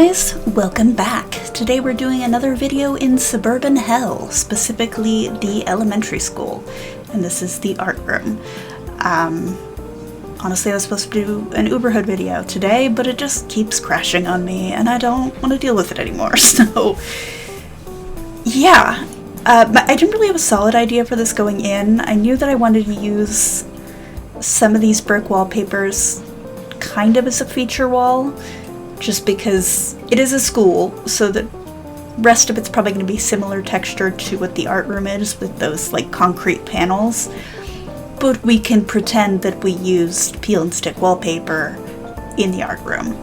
guys, welcome back. Today we're doing another video in Suburban Hell, specifically the elementary school, and this is the art room. Honestly, I was supposed to do an Uberhood video today, but it just keeps crashing on me, and I don't want to deal with it anymore, so yeah. I didn't really have a solid idea for this going in. I knew that I wanted to use some of these brick wallpapers kind of as a feature wall, just because it is a school, so the rest of it's probably going to be similar texture to what the art room is with those like concrete panels, but we can pretend that we used peel and stick wallpaper in the art room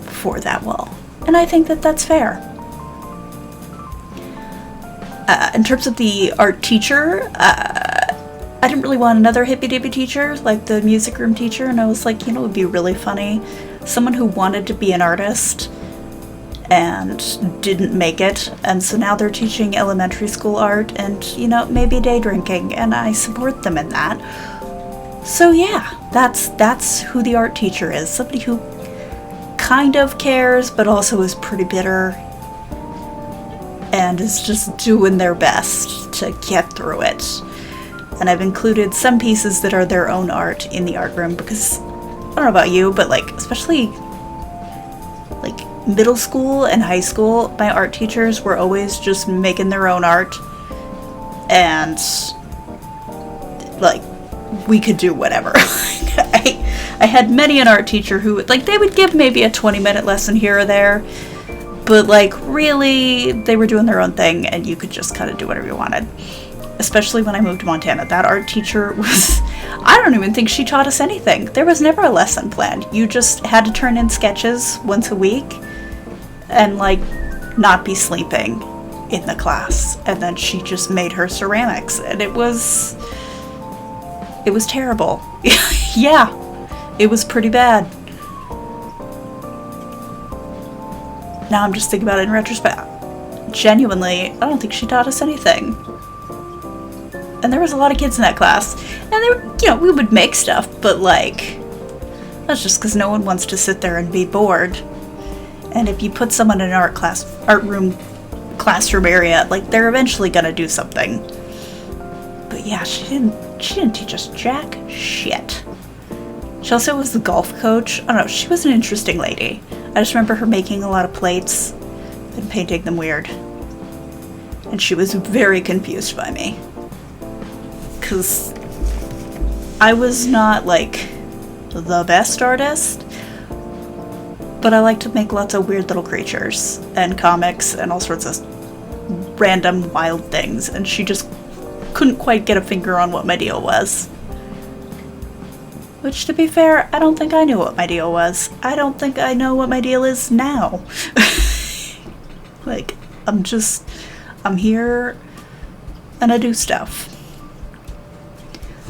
for that wall, and I think that that's fair. In terms of the art teacher, I didn't really want another hippy-dippy teacher like the music room teacher, and I was like, you know, it would be really funny. Someone who wanted to be an artist and didn't make it, and so now they're teaching elementary school art and, you know, maybe day drinking, and I support them in that. So yeah, that's who the art teacher is. Somebody who kind of cares, but also is pretty bitter and is just doing their best to get through it. And I've included some pieces that are their own art in the art room because, I don't know about you, but like, especially like middle school and high school, my art teachers were always just making their own art, and like, we could do whatever. I had many an art teacher who, like, they would give maybe a 20-minute lesson here or there, but like, really, they were doing their own thing, and you could just kind of do whatever you wanted. Especially when I moved to Montana, that art teacher was, I don't even think she taught us anything. There was never a lesson planned. You just had to turn in sketches once a week and like not be sleeping in the class. And then she just made her ceramics, and it was terrible. Yeah, it was pretty bad. Now I'm just thinking about it in retrospect. Genuinely, I don't think she taught us anything. And there was a lot of kids in that class, and they were, you know, we would make stuff, but like, that's just because no one wants to sit there and be bored. And if you put someone in an art room classroom area, like, they're eventually gonna do something. But yeah, she didn't teach us jack shit. She also was the golf coach. I don't know, she was an interesting lady. I just remember her making a lot of plates and painting them weird. And she was very confused by me, because I was not like the best artist, but I like to make lots of weird little creatures and comics and all sorts of random wild things, and she just couldn't quite get a finger on what my deal was. Which, to be fair, I don't think I knew what my deal was. I don't think I know what my deal is now. Like, I'm here and I do stuff.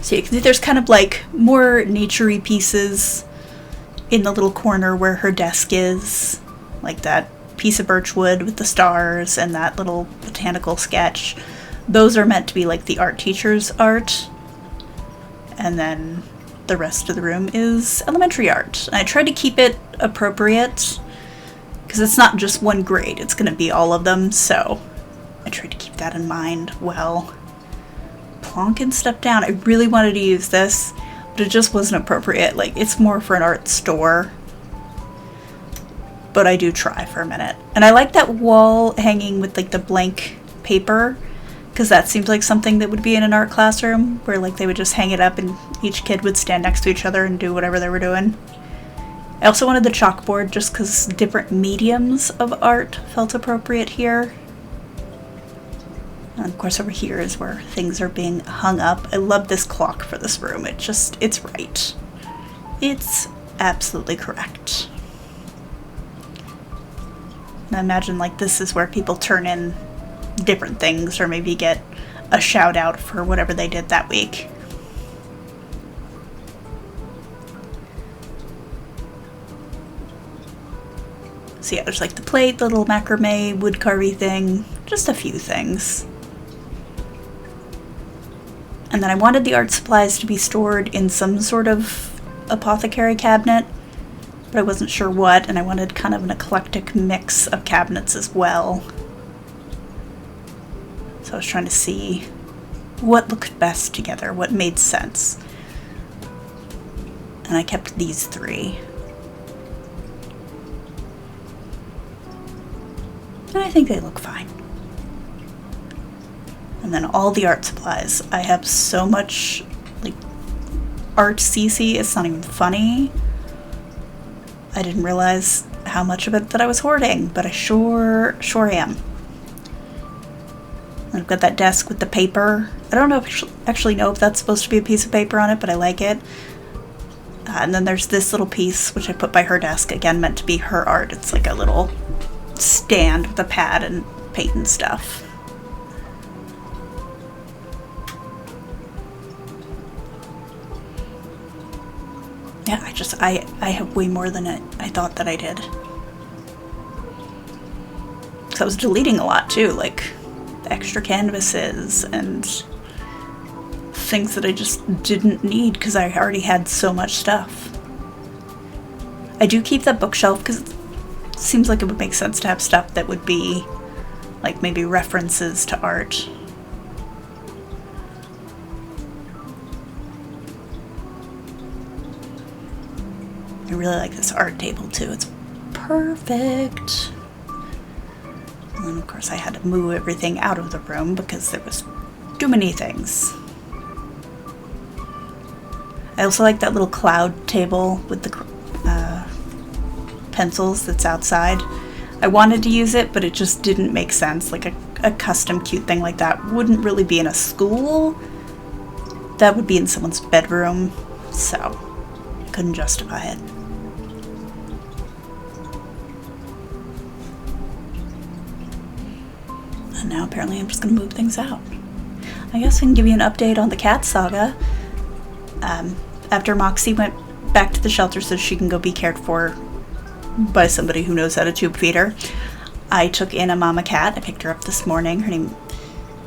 So you can see there's kind of like more nature-y pieces in the little corner where her desk is. Like that piece of birchwood with the stars and that little botanical sketch. Those are meant to be like the art teacher's art. And then the rest of the room is elementary art. And I tried to keep it appropriate, because it's not just one grade, it's going to be all of them, so I tried to keep that in mind well. Plonking stuff down. I really wanted to use this, but it just wasn't appropriate. Like, it's more for an art store. But I do try for a minute. And I like that wall hanging with like the blank paper, because that seems like something that would be in an art classroom, where like they would just hang it up and each kid would stand next to each other and do whatever they were doing. I also wanted the chalkboard just because different mediums of art felt appropriate here. And of course over here is where things are being hung up. I love this clock for this room. It's right. It's absolutely correct. And I imagine like this is where people turn in different things, or maybe get a shout out for whatever they did that week. So yeah, there's like the plate, the little macrame wood carving thing, just a few things. And then I wanted the art supplies to be stored in some sort of apothecary cabinet, but I wasn't sure what, and I wanted kind of an eclectic mix of cabinets as well. So I was trying to see what looked best together, what made sense. And I kept these 3. And I think they look fine. And then all the art supplies. I have so much, like, art CC, it's not even funny. I didn't realize how much of it that I was hoarding, but I sure am. And I've got that desk with the paper. I don't know if actually know if that's supposed to be a piece of paper on it, but I like it. And then there's this little piece, which I put by her desk, again meant to be her art. It's like a little stand with a pad and paint and stuff. Yeah, I have way more than I thought that I did. So I was deleting a lot too, like extra canvases and things that I just didn't need because I already had so much stuff. I do keep that bookshelf because it seems like it would make sense to have stuff that would be like maybe references to art. I really like this art table too. It's perfect. And then of course I had to move everything out of the room because there was too many things. I also like that little cloud table with the pencils that's outside. I wanted to use it, but it just didn't make sense. Like a custom cute thing like that wouldn't really be in a school. That would be in someone's bedroom, so couldn't justify it. And now apparently I'm just going to move things out. I guess I can give you an update on the cat saga. After Moxie went back to the shelter so she can go be cared for by somebody who knows how to tube feed her, I took in a mama cat. I picked her up this morning. Her name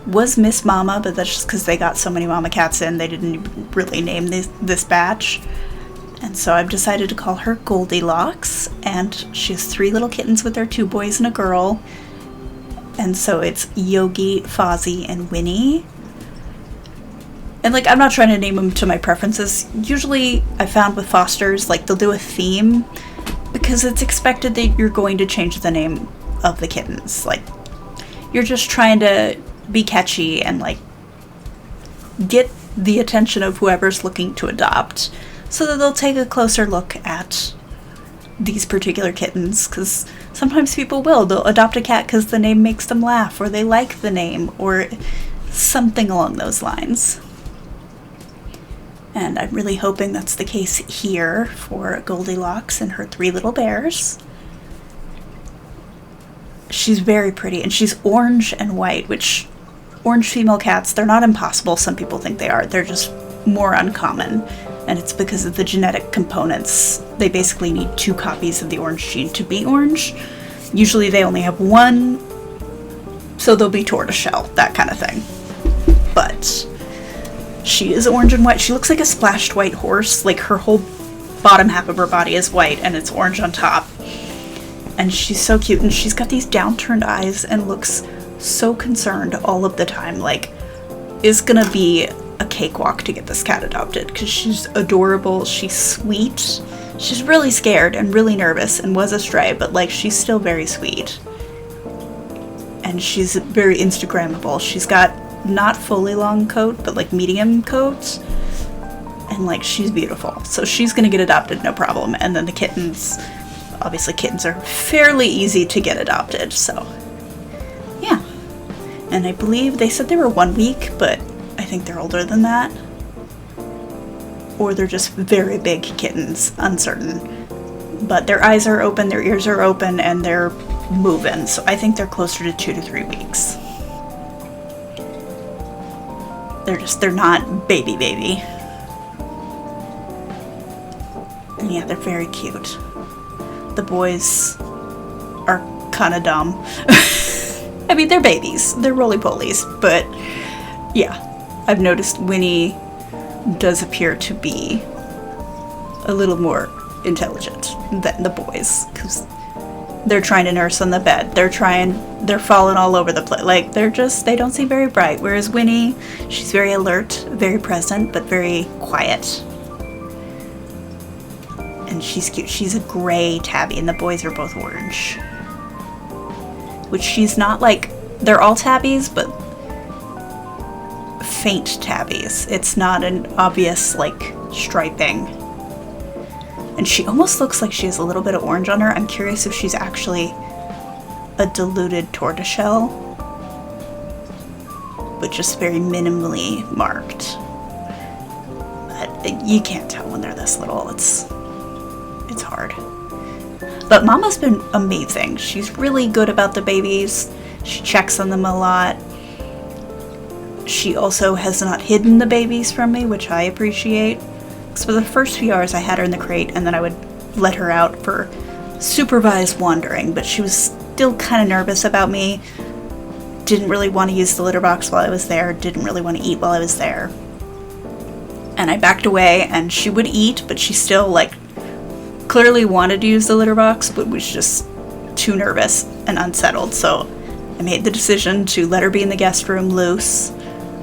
was Miss Mama, but that's just because they got so many mama cats in, they didn't really name this batch. And so I've decided to call her Goldilocks, and she has 3 little kittens with her, 2 boys and a girl. And so it's Yogi, Fozzie, and Winnie. And like, I'm not trying to name them to my preferences. Usually I found with fosters, like they'll do a theme because it's expected that you're going to change the name of the kittens. Like, you're just trying to be catchy and like get the attention of whoever's looking to adopt so that they'll take a closer look at these particular kittens, because sometimes people they'll adopt a cat because the name makes them laugh, or they like the name, or something along those lines. And I'm really hoping that's the case here for Goldilocks and her 3 little bears. She's very pretty, and she's orange and white, which orange female cats, they're not impossible. Some people think they are. They're just more uncommon, and it's because of the genetic components. They basically need 2 copies of the orange gene to be orange. Usually they only have 1, so they'll be tortoiseshell, that kind of thing. But she is orange and white. She looks like a splashed white horse. Like, her whole bottom half of her body is white and it's orange on top. And she's so cute, and she's got these downturned eyes and looks so concerned all of the time. Like, it's gonna be a cakewalk to get this cat adopted because she's adorable, she's sweet, she's really scared and really nervous and was a stray, but like, she's still very sweet. And she's very Instagrammable. She's got not fully long coat, but like medium coat, and like, she's beautiful. So she's gonna get adopted, no problem. And then the kittens, obviously kittens are fairly easy to get adopted, so yeah. And I believe they said they were 1 week, but I think they're older than that, or they're just very big kittens, uncertain. But their eyes are open, their ears are open, and they're moving, so I think they're closer to 2 to 3 weeks. They're not baby. And yeah, they're very cute. The boys are kind of dumb. I mean, they're babies. They're roly-polies, but yeah. I've noticed Winnie does appear to be a little more intelligent than the boys, because they're trying to nurse on the bed. They're falling all over the place. Like, they don't seem very bright. Whereas Winnie, she's very alert, very present, but very quiet. And she's cute. She's a gray tabby, and the boys are both orange. Which she's not like, they're all tabbies, but faint tabbies. It's not an obvious, like, striping. And she almost looks like she has a little bit of orange on her. I'm curious if she's actually a diluted tortoiseshell, but just very minimally marked. But you can't tell when they're this little. It's hard. But Mama's been amazing. She's really good about the babies. She checks on them a lot. She also has not hidden the babies from me, which I appreciate. So for the first few hours I had her in the crate, and then I would let her out for supervised wandering, but she was still kind of nervous about me. Didn't really want to use the litter box while I was there, didn't really want to eat while I was there. And I backed away, and she would eat, but she still, like, clearly wanted to use the litter box, but was just too nervous and unsettled. So I made the decision to let her be in the guest room loose,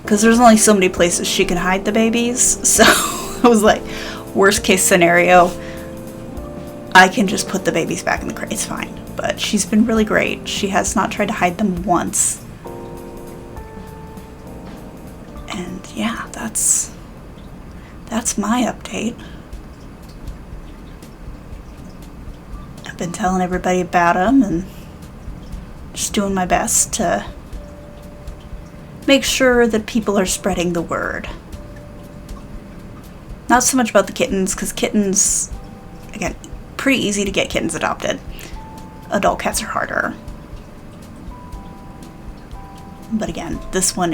because there's only so many places she can hide the babies. So I was like, worst case scenario, I can just put the babies back in the crate, it's fine. But she's been really great. She has not tried to hide them once. And yeah, that's my update. I've been telling everybody about them and just doing my best to make sure that people are spreading the word. Not so much about the kittens, because kittens, again, pretty easy to get kittens adopted. Adult cats are harder. But again, this one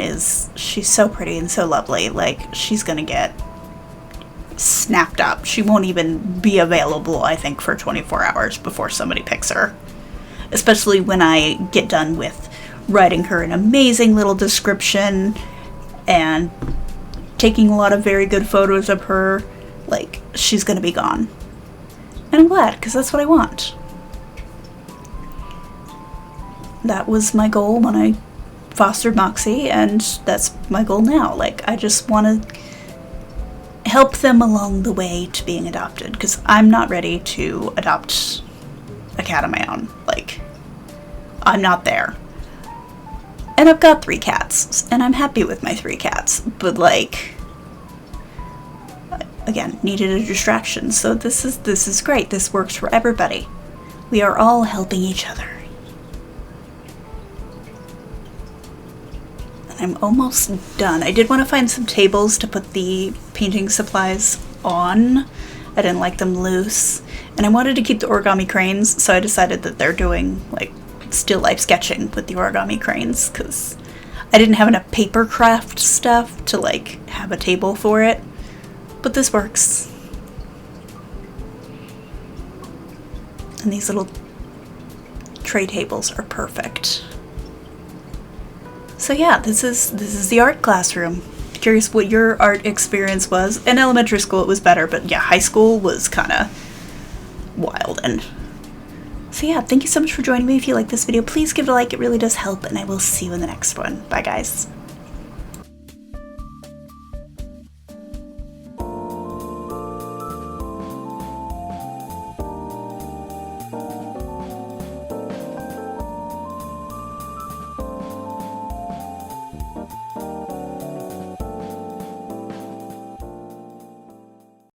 she's so pretty and so lovely. Like, she's gonna get snapped up. She won't even be available, I think, for 24 hours before somebody picks her. Especially when I get done with writing her an amazing little description and taking a lot of very good photos of her. Like, she's gonna be gone. And I'm glad, because that's what I want. That was my goal when I fostered Moxie, and that's my goal now. Like, I just want to help them along the way to being adopted, because I'm not ready to adopt a cat of my own. Like, I'm not there. And I've got 3 cats, and I'm happy with my 3 cats, but like, again, needed a distraction. So this is great. This works for everybody. We are all helping each other. And I'm almost done. I did want to find some tables to put the painting supplies on. I didn't like them loose. And I wanted to keep the origami cranes, so I decided that they're doing like still life sketching with the origami cranes, because I didn't have enough paper craft stuff to like have a table for it. But this works. And these little tray tables are perfect. So yeah, this is the art classroom. Curious what your art experience was. In elementary school it was better, but yeah, high school was kind of wild. And so yeah, thank you so much for joining me. If you like this video, please give it a like. It really does help, and I will see you in the next one. Bye guys.